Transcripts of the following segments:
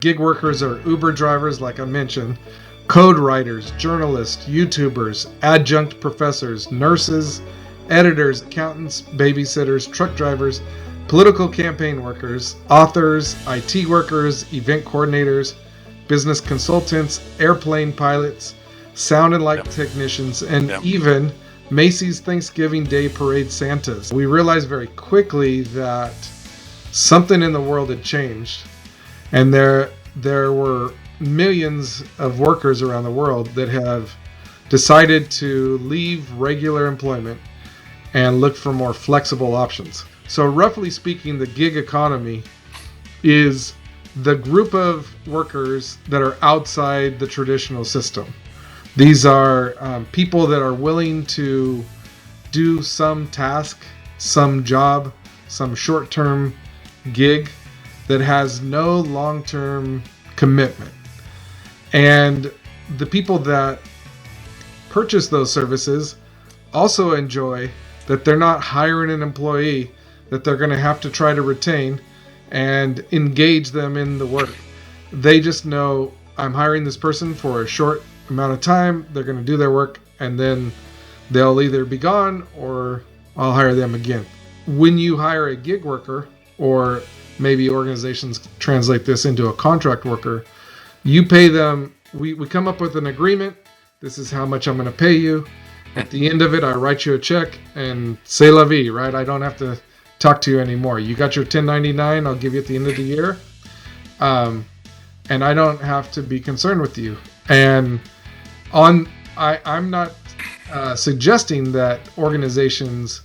Gig workers are Uber drivers, like I mentioned, code writers, journalists, YouTubers, adjunct professors, nurses, editors, accountants, babysitters, truck drivers, political campaign workers, authors, IT workers, event coordinators, business consultants, airplane pilots, sound and light technicians, and even Macy's Thanksgiving Day Parade Santas. We realized very quickly that something in the world had changed, and there were millions of workers around the world that have decided to leave regular employment and look for more flexible options. So roughly speaking, the gig economy is the group of workers that are outside the traditional system. These are people that are willing to do some task, some job, some short-term gig that has no long-term commitment. And the people that purchase those services also enjoy that they're not hiring an employee that they're going to have to try to retain and engage them in the work. They just know, I'm hiring this person for a short amount of time, they're going to do their work, and then they'll either be gone or I'll hire them again. When you hire a gig worker, or maybe organizations translate this into a contract worker, you pay them, we come up with an agreement, this is how much I'm going to pay you. At the end of it, I write you a check and c'est la vie, right? I don't have to talk to you anymore. You got your 1099, I'll give you at the end of the year. And I don't have to be concerned with you. And I'm not suggesting that organizations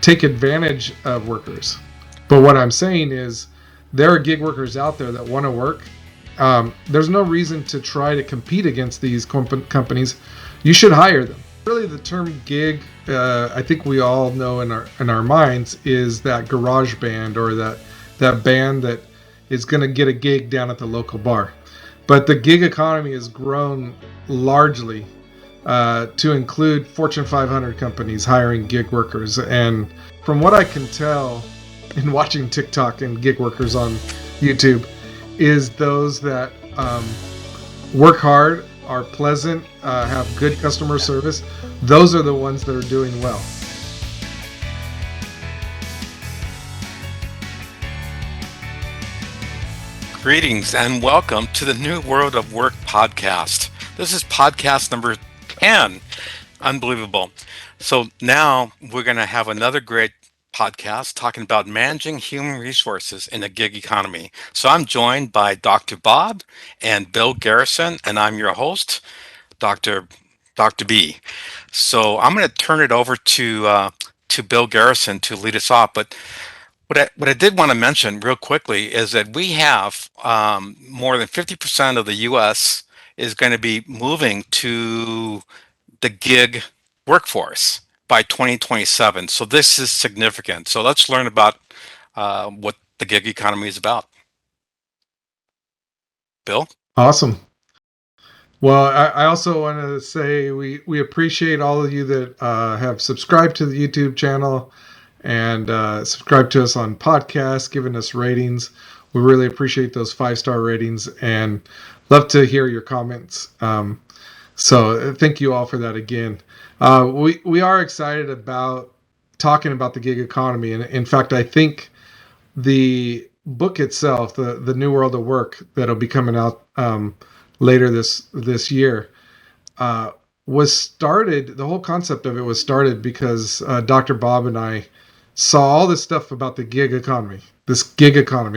take advantage of workers. But what I'm saying is there are gig workers out there that want to work. There's no reason to try to compete against these companies. You should hire them. Really, the term gig, I think we all know in our minds, is that garage band or that band that is going to get a gig down at the local bar. But the gig economy has grown largely to include Fortune 500 companies hiring gig workers. And from what I can tell in watching TikTok and gig workers on YouTube, is those that work hard, are pleasant, have good customer service. Those are the ones that are doing well. Greetings and welcome to the New World of Work podcast. This is podcast number 10. Unbelievable. So now we're going to have another great podcast talking about managing human resources in a gig economy. So I'm joined by Dr. Bob and Bill Garrison, and I'm your host, Dr. B. So I'm going to turn it over to Bill Garrison to lead us off. But what I did want to mention real quickly is that we have more than 50% of the U.S. is going to be moving to the gig workforce by 2027. So this is significant. So let's learn about what the gig economy is about. Bill? Awesome. Well, I also want to say we appreciate all of you that have subscribed to the YouTube channel and subscribed to us on podcasts, giving us ratings. We really appreciate those 5-star ratings and love to hear your comments. So thank you all for that again. We are excited about talking about the gig economy. And in fact, I think the book itself, the New World of Work, that'll be coming out later this year, was started. The whole concept of it was started because Dr. Bob and I saw all this stuff about the gig economy,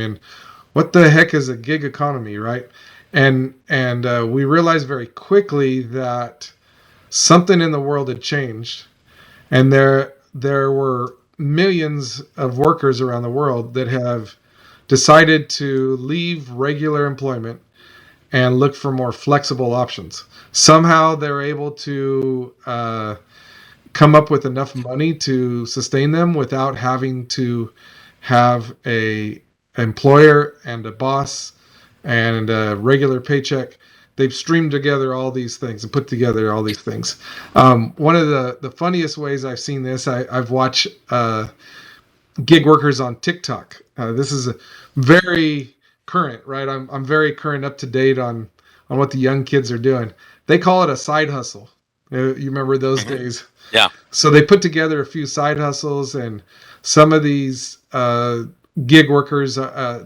and what the heck is a gig economy, right? And we realized very quickly that something in the world had changed, and there were millions of workers around the world that have decided to leave regular employment and look for more flexible options. Somehow they're able to come up with enough money to sustain them without having to have a employer and a boss and a regular paycheck. They've streamed together all these things and put together all these things. One of the funniest ways I've seen this, I've watched gig workers on TikTok. This is a very current, right? I'm very current, up to date on what the young kids are doing. They call it a side hustle. You remember those Hmm. days? Yeah. So they put together a few side hustles, and some of these gig workers,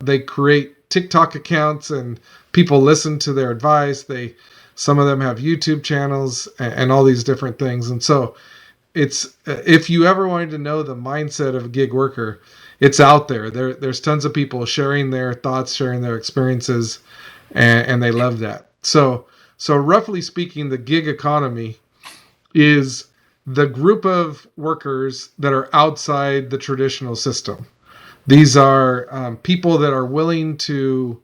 they create TikTok accounts, and people listen to their advice. Some of them have YouTube channels and all these different things. And so it's if you ever wanted to know the mindset of a gig worker, it's out there. There's tons of people sharing their thoughts, sharing their experiences, and they love that. So roughly speaking, the gig economy is the group of workers that are outside the traditional system. These are people that are willing to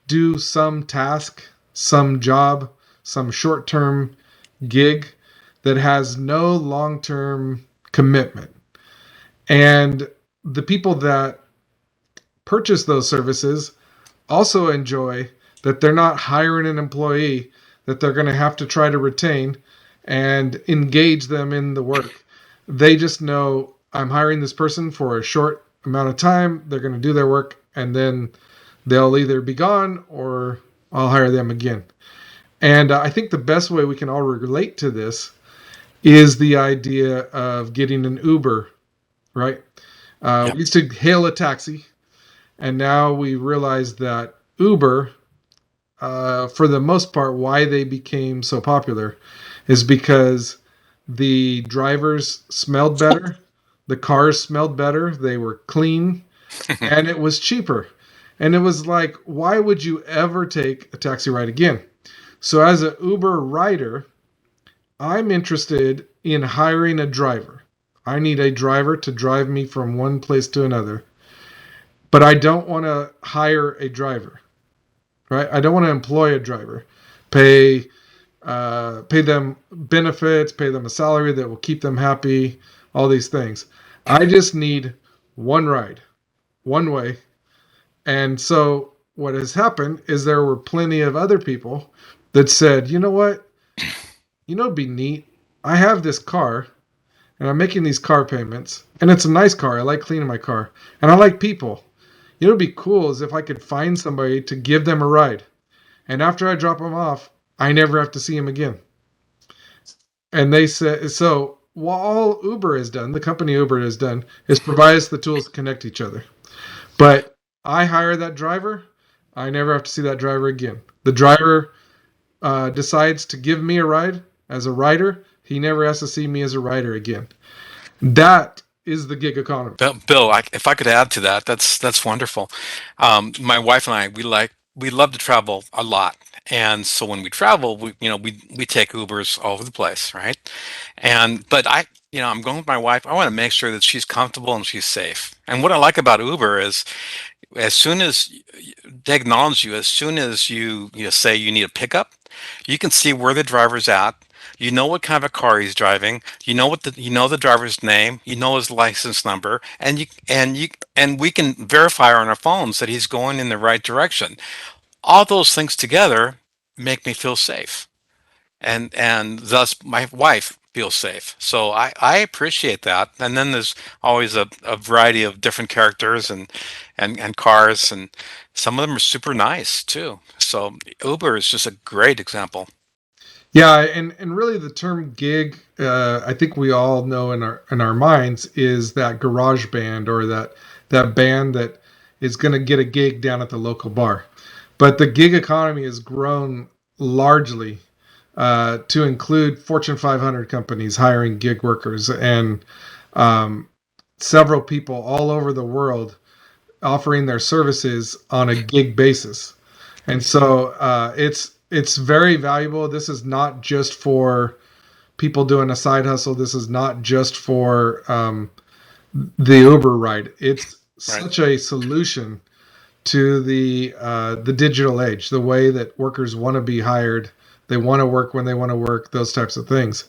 do some task, some job, some short term gig that has no long term commitment. And the people that purchase those services also enjoy that they're not hiring an employee that they're going to have to try to retain and engage them in the work. They just know I'm hiring this person for a short amount of time. They're going to do their work, and then they'll either be gone or I'll hire them again. And I think the best way we can all relate to this is the idea of getting an Uber, right? Yeah. We used to hail a taxi, and now we realize that Uber, for the most part, why they became so popular is because the drivers smelled better, the cars smelled better, they were clean, and it was cheaper. And it was like, why would you ever take a taxi ride again? So, as an Uber rider, I'm interested in hiring a driver. I need a driver to drive me from one place to another, but I don't want to hire a driver, right? I don't want to employ a driver, pay pay them benefits, pay them a salary that will keep them happy, all these things. I just need one ride, one way. And so what has happened is there were plenty of other people that said, you know what? It'd be neat. I have this car and I'm making these car payments, and it's a nice car. I like cleaning my car, and I like people. It'd be cool is if I could find somebody to give them a ride. And after I drop them off, I never have to see them again. And they said, so what all Uber has done, the company Uber has done, is provide us the tools to connect each other. But I hire that driver, I never have to see that driver again. The driver decides to give me a ride as a rider, he never has to see me as a rider again. That is the gig economy. Bill, if I could add to that, that's wonderful. My wife and I, we love to travel a lot, and so when we travel, we take Ubers all over the place, right? And but I'm going with my wife. I want to make sure that she's comfortable and she's safe. And what I like about Uber is as soon as they acknowledge you, as soon as you say you need a pickup, you can see where the driver's at. You know what kind of a car he's driving. You know the driver's name. You know his license number, and we can verify on our phones that he's going in the right direction. All those things together make me feel safe, and thus my wife feels safe. So I appreciate that. And then there's always a variety of different characters and cars, and some of them are super nice too. So Uber is just a great example. Yeah, and really the term gig, I think we all know in our minds is that garage band or that band that is going to get a gig down at the local bar. But the gig economy has grown largely to include Fortune 500 companies hiring gig workers and um, several people all over the world offering their services on a gig basis. And so it's very valuable. This is not just for people doing a side hustle. This is not just for the Uber ride. It's Right. such a solution to the digital age, the way that workers want to be hired. They want to work when they want to work, those types of things.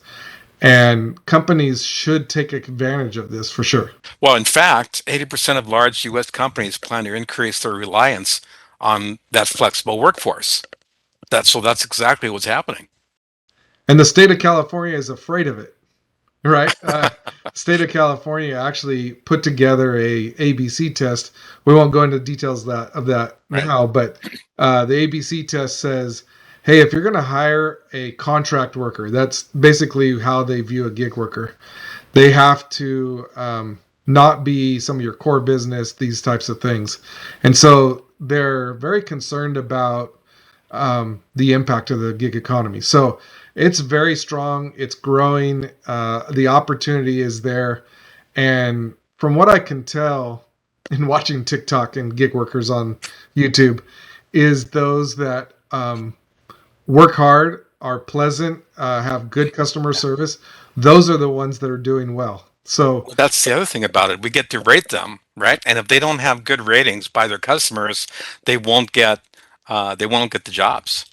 And companies should take advantage of this for sure. Well, in fact, 80% of large U.S. companies plan to increase their reliance on that flexible workforce. That's exactly what's happening. And the state of California is afraid of it. right? State of California actually put together a ABC test. We won't go into details of that Right. now, but the ABC test says, hey, if you're going to hire a contract worker, that's basically how they view a gig worker. They have to not be some of your core business, these types of things, and so they're very concerned about the impact of the gig economy. So it's very strong. It's growing. The opportunity is there. And from what I can tell in watching TikTok and gig workers on YouTube, is those that work hard, are pleasant, have good customer Yeah. service. Those are the ones that are doing well. So Well, that's the other thing about it. We get to rate them, right? And if they don't have good ratings by their customers, they won't get they won't get the jobs.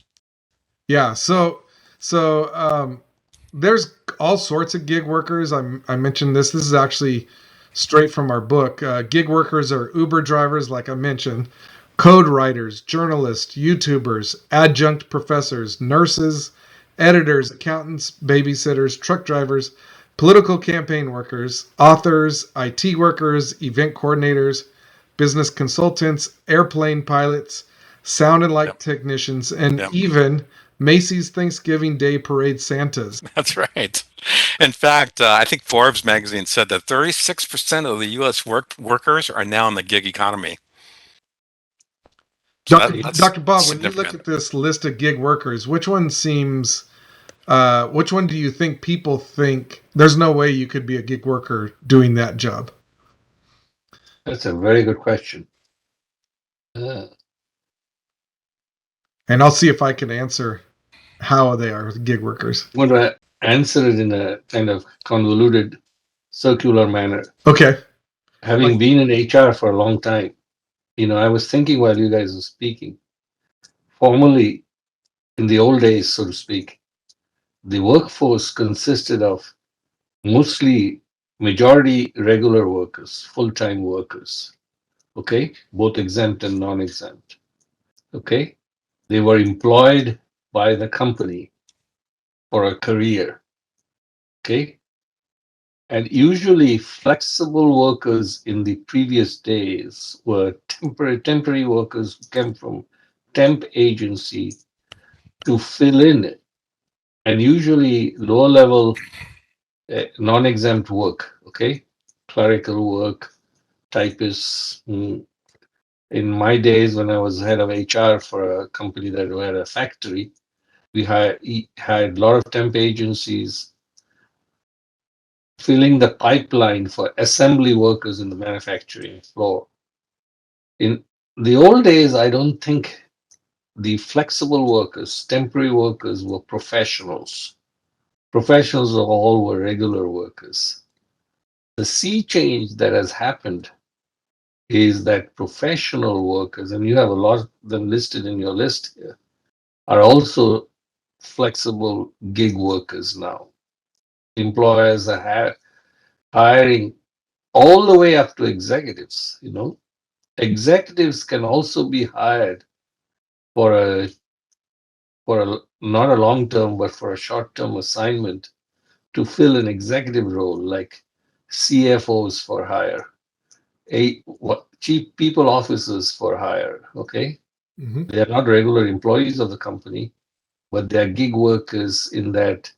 yeah, so there's all sorts of gig workers. I mentioned this. This is actually straight from our book. Gig workers are Uber drivers, like I mentioned, code writers, journalists, YouTubers, adjunct professors, nurses, editors, accountants, babysitters, truck drivers, political campaign workers, authors, IT workers, event coordinators, business consultants, airplane pilots, sound and light Yep. technicians, and Yep. even Macy's Thanksgiving Day Parade Santas. That's right. In fact, I think Forbes magazine said that 36% of the U.S. workers are now in the gig economy. So Dr. that's Dr. Bob, when you look significant. at this list of gig workers, which one do you think people think there's no way you could be a gig worker doing that job? That's a very good question. And I'll see if I can answer how they are gig workers. I'm going to answer it in a kind of convoluted, circular manner. Okay. Having been in HR for a long time, I was thinking while you guys were speaking, formerly, in the old days, so to speak, the workforce consisted of mostly majority regular workers, full-time workers, okay, both exempt and non-exempt, okay. They were employed by the company for a career, okay. And usually flexible workers in the previous days were temporary workers who came from temp agency to fill in, and usually lower level non-exempt work, okay? Clerical work, typists. In my days when I was head of HR for a company that had a factory, we had a lot of temp agencies filling the pipeline for assembly workers in the manufacturing floor. In the old days, I don't think the flexible workers, temporary workers, were professionals. Professionals all were regular workers. The sea change that has happened is that professional workers, and you have a lot of them listed in your list here, are also flexible gig workers now. Employers are hiring all the way up to executives. Executives can also be hired for a not a long term but for a short term assignment to fill an executive role like CFOs for hire, chief people officers for hire. Okay, Mm-hmm. they are not regular employees of the company, but they are gig workers in that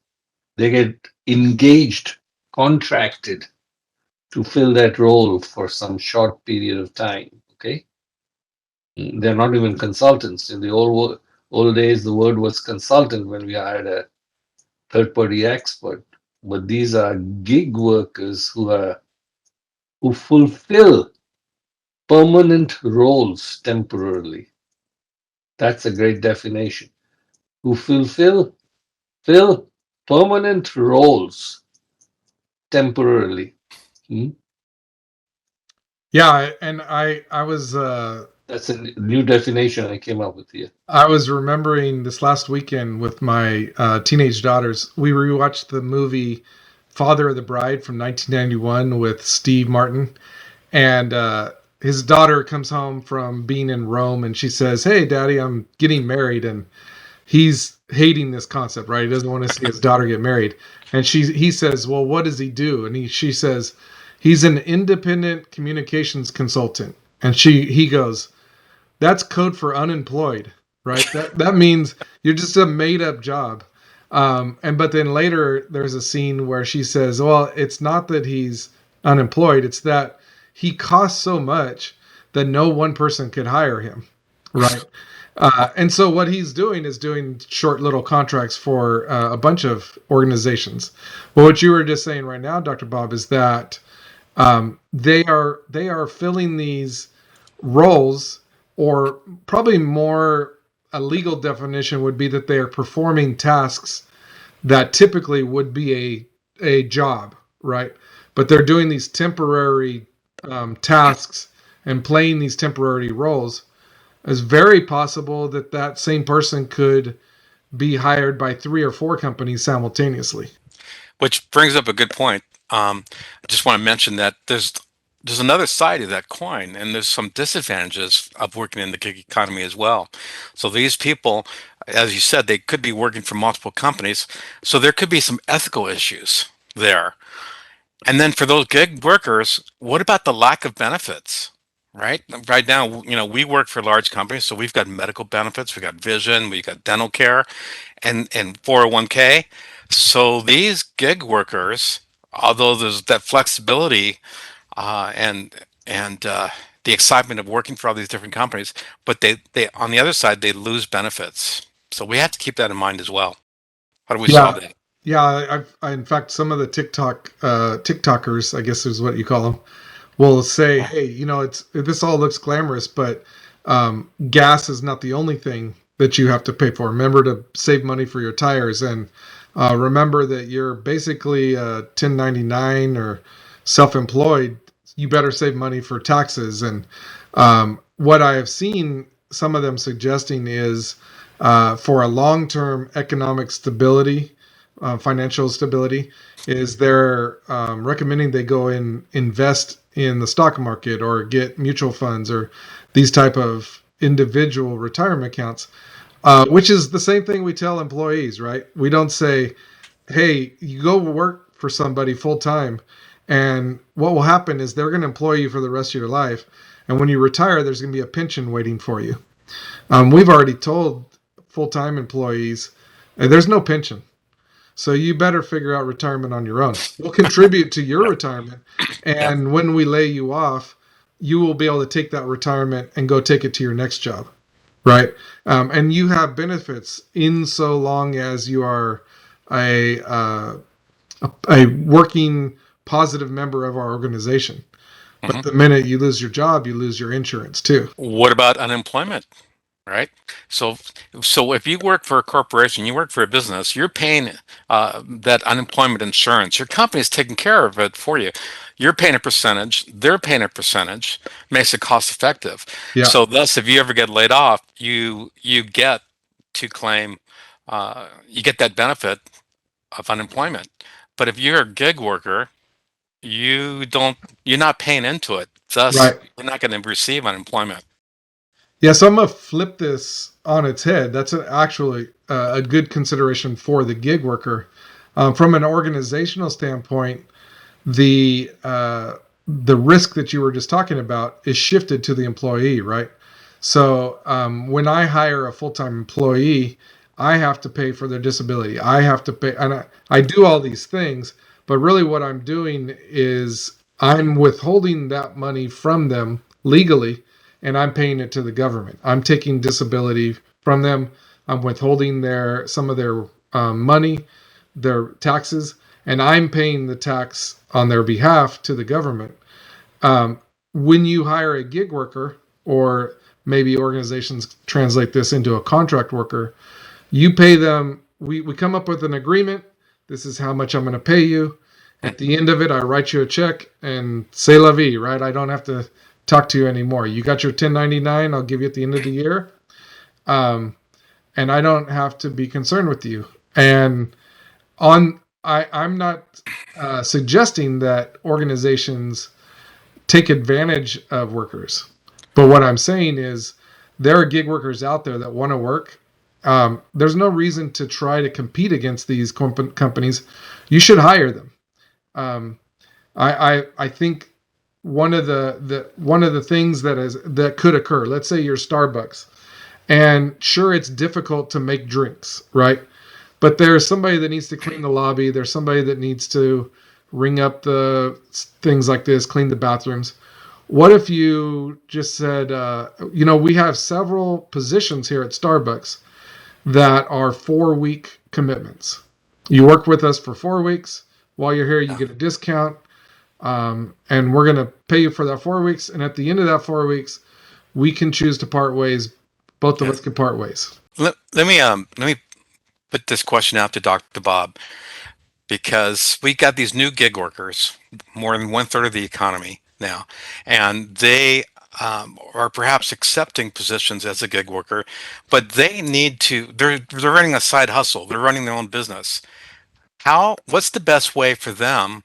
they get engaged, contracted to fill that role for some short period of time. Okay, they're not even consultants. In the old days, the word was consultant when we hired a third party expert. But these are gig workers who fulfill permanent roles temporarily. That's a great definition. Who fill permanent roles temporarily. Hmm? Yeah, and I was That's a new definition I came up with here. I was remembering this last weekend with my teenage daughters. We rewatched the movie Father of the Bride from 1991 with Steve Martin, and his daughter comes home from being in Rome, and she says, "Hey, Daddy, I'm getting married." And he's hating this concept, right? He doesn't want to see his daughter get married. And he says, well, what does he do? And she says, he's an independent communications consultant. And he goes, that's code for unemployed, right? That means you're just a made up job. But then later there's a scene where she says, well, it's not that he's unemployed, it's that he costs so much that no one person could hire him, right? And so what he's doing is doing short little contracts for a bunch of organizations. Well, what you were just saying right now, Dr. Bob, is that they are filling these roles, or probably more a legal definition would be that they are performing tasks that typically would be a job, right? But they're doing these temporary tasks and playing these temporary roles. It's very possible that that same person could be hired by 3 or 4 companies simultaneously. Which brings up a good point. I just want to mention that there's another side of that coin, and there's some disadvantages of working in the gig economy as well. So these people, as you said, they could be working for multiple companies, so there could be some ethical issues there. And then for those gig workers, what about the lack of benefits? Right? Right now, we work for large companies, so we've got medical benefits, we've got vision, we've got dental care, and 401k. So these gig workers, although there's that flexibility and the excitement of working for all these different companies, but they on the other side they lose benefits. So we have to keep that in mind as well. How do we solve Yeah, that? yeah. In fact, some of the TikTokers, I guess is what you call them, will say, "Hey, it's this all looks glamorous, but gas is not the only thing that you have to pay for. Remember to save money for your tires, and remember that you're basically 1099 or self-employed. You better save money for taxes." And what I have seen some of them suggesting is for a long-term economic stability, financial stability, is they're recommending they go and invest in the stock market or get mutual funds or these type of individual retirement accounts, which is the same thing we tell employees, right? We don't say, hey, you go work for somebody full time, and what will happen is they're going to employ you for the rest of your life. And when you retire, there's going to be a pension waiting for you. We've already told full time employees, there's no pension. So you better figure out retirement on your own. We'll contribute to your Yep. retirement. Yep. And when we lay you off, you will be able to take that retirement and go take it to your next job. Right. And you have benefits in so long as you are a, uh, a working positive member of our organization. But hmm the minute you lose your job, you lose your insurance too. What about unemployment? Right? So, so if you work for a corporation, you work for a business, you're paying that unemployment insurance. Your company is taking care of it for you. You're paying a percentage, they're paying a percentage, makes it cost effective. Yeah. So thus, if you ever get laid off, you get to claim, you get that benefit of unemployment. But if you're a gig worker, you don't, you're not paying into it. Thus, Right. you're not going to receive unemployment. Yeah, so I'm gonna flip this on its head. That's actually a good consideration for the gig worker. From an organizational standpoint, the risk that you were just talking about is shifted to the employee, right? So when I hire a full time employee, I have to pay for their disability. I have to pay, and I do all these things, but really what I'm doing is I'm withholding that money from them legally, and I'm paying it to the government. I'm taking disability from them. I'm withholding some of their money, their taxes, and I'm paying the tax on their behalf to the government. When you hire a gig worker, or maybe organizations translate this into a contract worker, you pay them. We come up with an agreement. This is how much I'm going to pay you. At the end of it, I write you a check and say la vie, right? I don't have to talk to you anymore. You got your 1099. I'll give you at the end of the year. Um, and I don't have to be concerned with you. And I'm not suggesting that organizations take advantage of workers, but what I'm saying is there are gig workers out there that want to work, There's no reason to try to compete against these companies. You should hire them. Um, I think one of the things that could occur. Let's say you're Starbucks, and sure, it's difficult to make drinks, right? But there's somebody that needs to clean the lobby. There's somebody that needs to ring up the things like this, clean the bathrooms. What if you just said, we have several positions here at Starbucks that are 4 week commitments. You work with us for 4 weeks. While you're here, you Yeah. get a discount, and we're going to pay you for that 4 weeks. And at the end of that 4 weeks, we can choose to part ways. Both of Yeah. us can part ways. Let me put this question out to Dr. Bob, because we got these new gig workers, more than one third of the economy now, and they are perhaps accepting positions as a gig worker, but they need to. They're running a side hustle. They're running their own business. What's the best way for them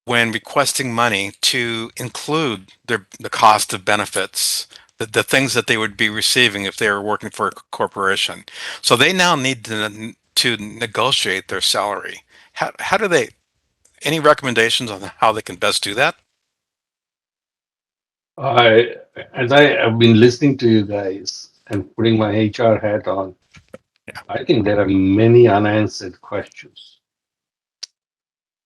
when requesting money to include the cost of benefits, the things that they would be receiving if they were working for a corporation? So they now need to negotiate their salary. How do they, any recommendations on how they can best do that? I, as I have been listening to you guys and putting my HR hat on, I think there are many unanswered questions.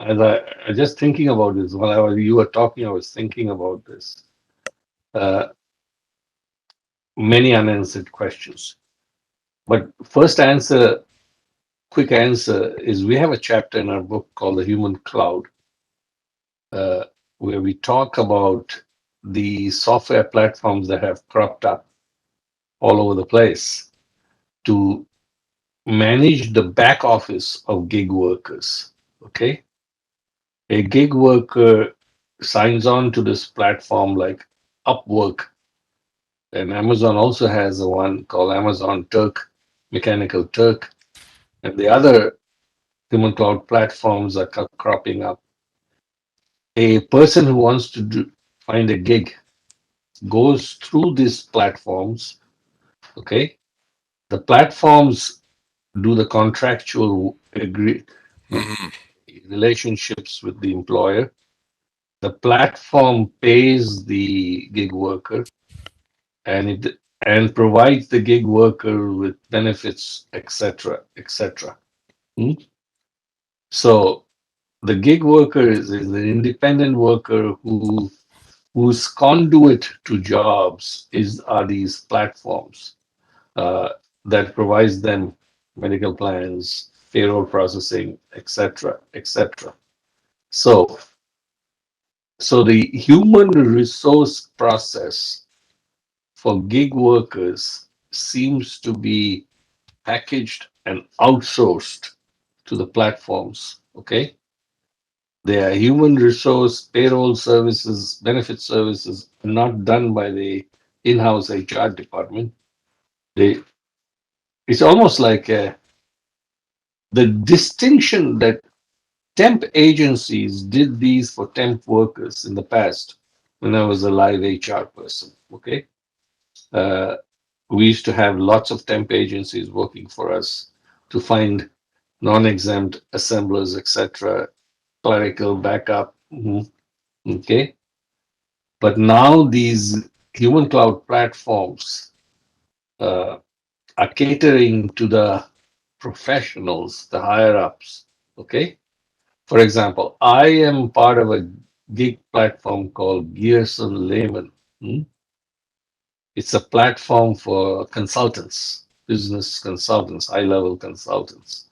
As I just thinking about this while you were talking, I was thinking about this. Uh, Many unanswered questions. But first answer, quick answer is we have a chapter in our book called The Human Cloud, uh, where we talk about the software platforms that have cropped up all over the place to manage the back office of gig workers. Okay. A gig worker signs on to this platform like Upwork, and Amazon also has a one called Amazon Turk, Mechanical Turk, and the other human cloud platforms are cropping up. A person who wants to find a gig goes through these platforms. Okay, the platforms do the contractual agree Hmm. relationships with the employer. The platform pays the gig worker, and provides the gig worker with benefits, etc., etc. Hmm? So the gig worker is an independent worker whose conduit to jobs is are these platforms uh, that provides them medical plans, payroll processing, etc., etc. So, so the human resource process for gig workers seems to be packaged and outsourced to the platforms. Okay, they are human resource, payroll services, benefit services, not done by the in-house HR department. They, it's almost like the distinction that temp agencies did these for temp workers in the past when I was a live HR person. Okay. Uh, we used to have lots of temp agencies working for us to find non-exempt assemblers, etc., clerical backup. Mhm. Okay. But now these human cloud platforms uh, are catering to the professionals, the higher ups. Okay. For example, I am part of a gig platform called Gearson Layman. Hmm? It's a platform for consultants, business consultants, high level consultants.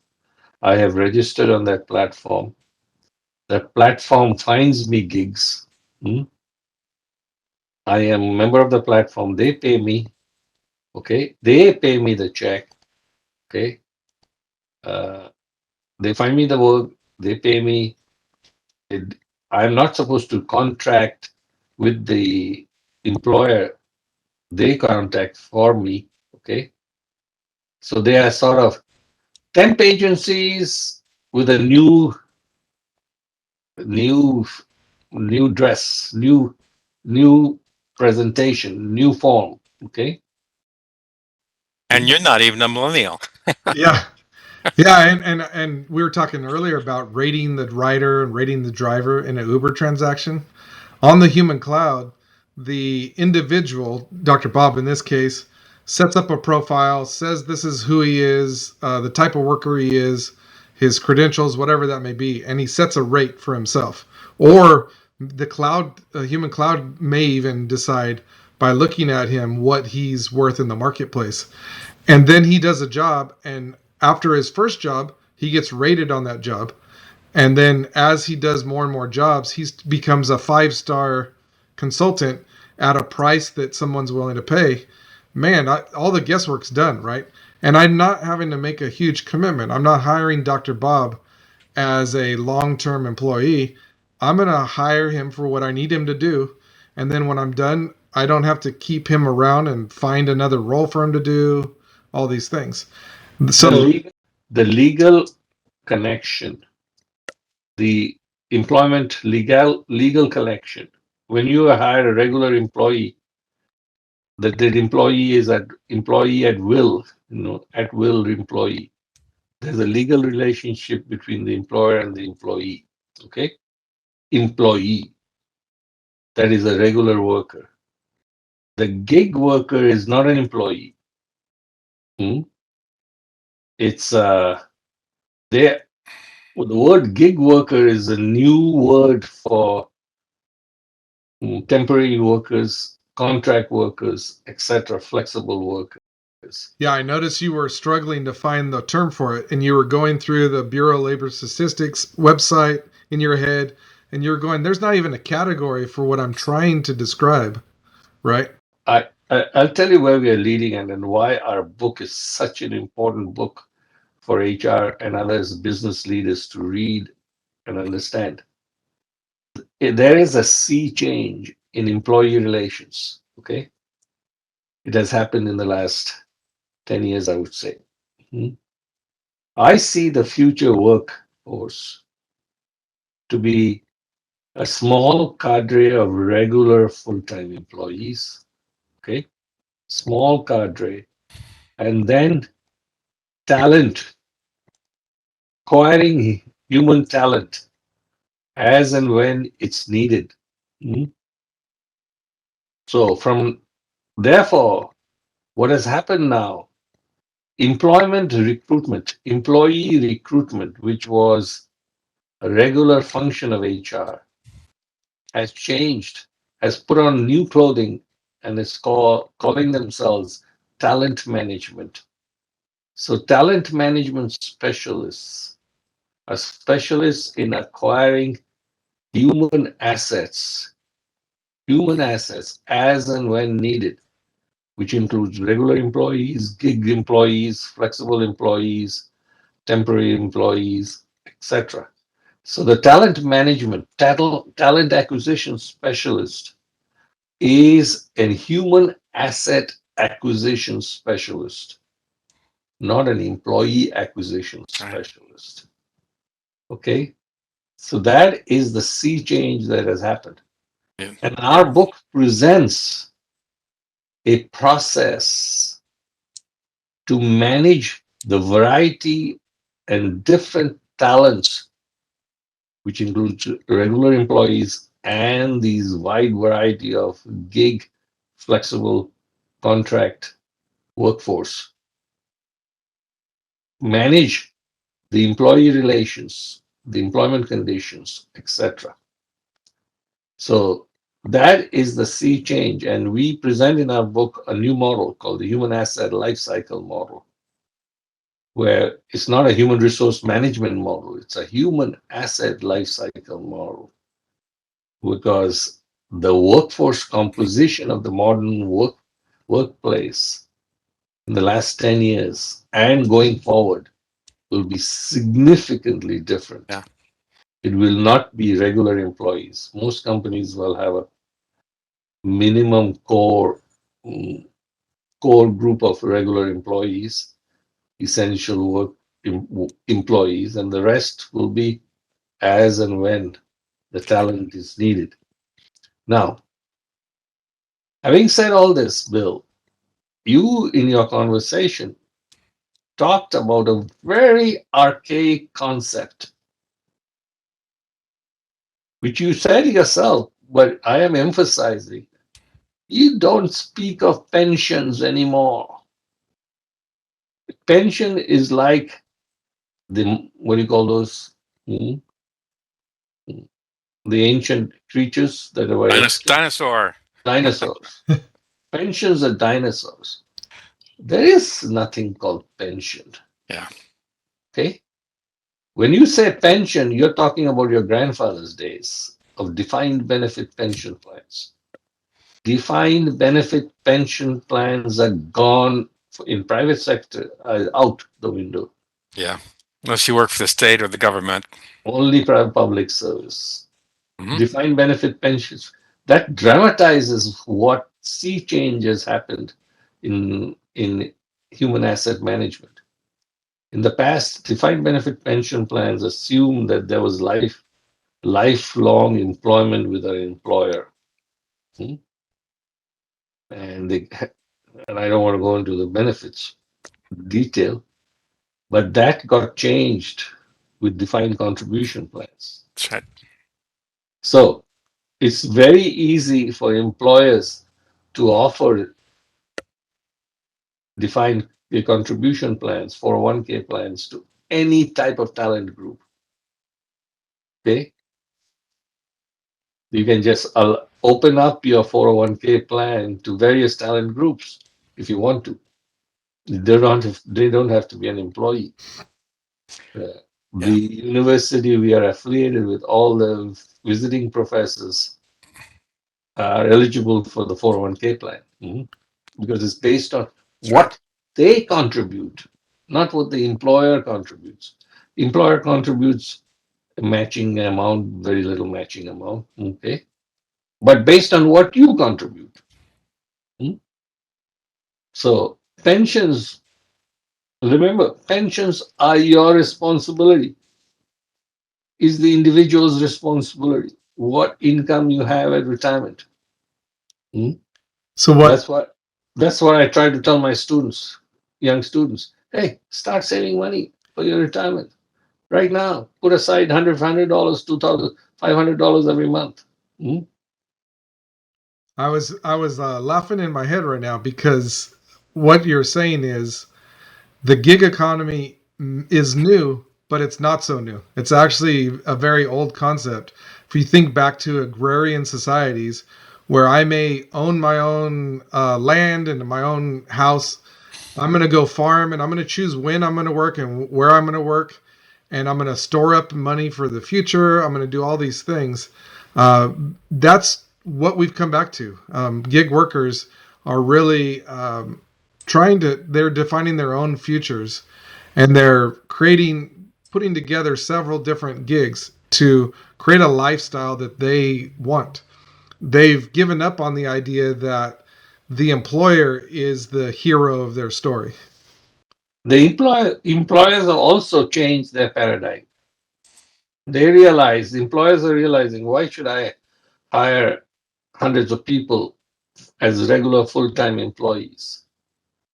I have registered on that platform. That platform finds me gigs. Hmm? I am a member of the platform. They pay me. Okay. They pay me the check. Okay. Uh, they find me the work. They pay me. It, I'm not supposed to contract with the employer. They contact for me. Okay. So they are sort of temp agencies with a new, new dress, new presentation, new form. Okay. And you're not even a millennial. Yeah. Yeah, and we were talking earlier about rating the rider and rating the driver in an Uber transaction. On the human cloud, the individual, Dr. Bob in this case, sets up a profile, says this is who he is, the type of worker he is, his credentials, whatever that may be, and he sets a rate for himself. Or the cloud, human cloud may even decide by looking at him what he's worth in the marketplace. And then he does a job, and after his first job, he gets rated on that job. And then as he does more and more jobs, he becomes a 5-star consultant at a price that someone's willing to pay. Man, all the guesswork's done, right? And I'm not having to make a huge commitment. I'm not hiring Dr. Bob as a long-term employee. I'm going to hire him for what I need him to do. And then when I'm done, I don't have to keep him around and find another role for him to do, all these things. The So, legal, the legal connection, the legal connection. When you hire a regular employee, that employee is at employee at will, at will employee. There's a legal relationship between the employer and the employee. Okay, employee, that is a regular worker. The gig worker is not an employee. Hmm? It's there. The word gig worker is a new word for temporary workers, contract workers, etc., flexible workers. yeah, I noticed you were struggling to find the term for it, and you were going through the Bureau of Labor Statistics website in your head, and you're going, there's not even a category for what I'm trying to describe, right? I'll tell you where we are leading and why our book is such an important book for HR and others, business leaders to read and understand. There is a sea change in employee relations. Okay. It has happened in the last 10 years, I would say. Mhm. I see the future workforce to be a small cadre of regular full-time employees. Okay. Small cadre. And then talent, acquiring human talent as and when it's needed. Mhm. So, from therefore, what has happened now, employee recruitment, which was a regular function of HR, has changed, has put on new clothing, and is calling themselves talent management. So, talent management specialists are specialists in acquiring human assets as and when needed, which includes regular employees, gig employees, flexible employees, temporary employees, etc. So the talent acquisition specialist is a human asset acquisition specialist, not an employee acquisition Right. specialist. Okay, so that is the sea change that has happened. Yeah. And our book presents a process to manage the variety and different talents, which includes regular employees and these wide variety of gig, flexible contract workforce. Manage the employee relations, the employment conditions, etc. So that is the sea change. And we present in our book a new model called the human asset lifecycle model, where it's not a human resource management model, it's a human asset lifecycle model. Because the workforce composition of the modern workplace in the last 10 years and going forward will be significantly different. Yeah. It will not be regular employees. Most companies will have a minimum mm, core group of regular employees, essential work employees, and the rest will be as and when the talent is needed. Now, having said all this, Bill, you in your conversation talked about a very archaic concept, which you said yourself, but I am emphasizing. You don't speak of pensions anymore. Pension is like the, what do you call those? Hmm? The ancient creatures that were extinct, Dinosaur. dinosaurs. Pensions are dinosaurs. There is nothing called pension. Yeah. Okay. When you say pension, you're talking about your grandfather's days of defined benefit pension plans. Defined benefit pension plans are gone in private sector, out the window. Yeah. Unless you work for the state or the government. Only private public service. Hmm. Defined benefit pensions. That dramatizes what sea change has happened in human asset management. In the past, defined benefit pension plans assumed that there was lifelong employment with an employer. Hmm? And they, and I don't want to go into the benefits detail, but that got changed with defined contribution plans. That's right. So it's very easy for employers to offer defined contribution plans, 401k plans to any type of talent group. Okay, you can just open up your 401k plan to various talent groups if you want to. They don't have to be an employee. The Yeah. university we are affiliated with, all the visiting professors are eligible for the 401k plan. Mhm. Because it's based on That's right. what they contribute, not what the employer contributes. Employer contributes a matching amount, very little matching amount, okay? But based on what you contribute. Hmm? So pensions, remember, pensions are your responsibility, is the individual's responsibility. What income you have at retirement. Hmm? So what That's what that's what I try to tell my students, young students. Hey, start saving money for your retirement right now. Put aside $100, $2,500 every month. Hmm? I was laughing in my head right now because what you're saying is the gig economy is new, but it's not so new. It's actually a very old concept. If you think back to agrarian societies where I may own my own land and my own house, I'm going to go farm and I'm going to choose when I'm going to work and where I'm going to work. And I'm going to store up money for the future. I'm going to do all these things. Uh, that's what we've come back to. Gig workers are really they're defining their own futures and they're putting together several different gigs to create a lifestyle that they want. They've given up on the idea that the employer is the hero of their story. Employers have also changed their paradigm. They realize, employers are realizing, why should I hire hundreds of people as regular full-time employees?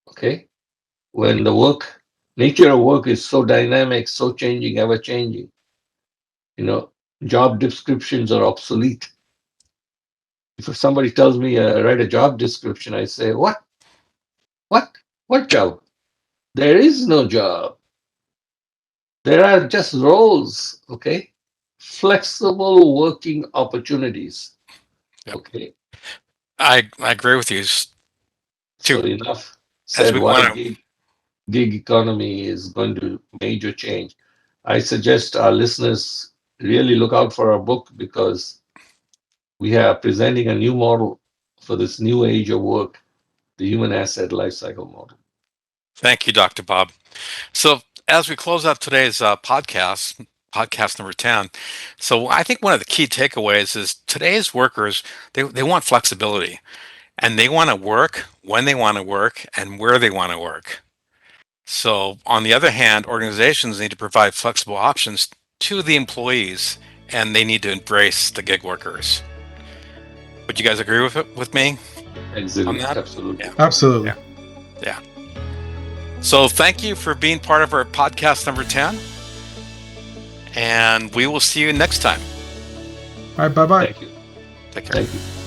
Okay. When the nature of work is so dynamic, so changing, ever changing, you know, job descriptions are obsolete. If somebody tells me write a job description, I say, what, what job? There is no job. There are just roles. Okay, flexible working opportunities. Yep. Okay, I agree with you so too. enough As said. we What a want to, gig economy is going to major change. I suggest our listeners really look out for our book because we are presenting a new model for this new age of work, the human asset lifecycle model. thank you, Dr. Bob. So, as we close out today's podcast number 10, so I think one of the key takeaways is today's workers, they want flexibility and they want to work when they want to work and where they want to work. So, on the other hand, organizations need to provide flexible options to the employees and they need to embrace the gig workers. Would you guys agree with me on that? Absolutely. Yeah. Absolutely. Yeah. Yeah. So thank you for being part of our podcast number 10. And we will see you next time. All right, bye-bye. Thank you. Take care. Thank you.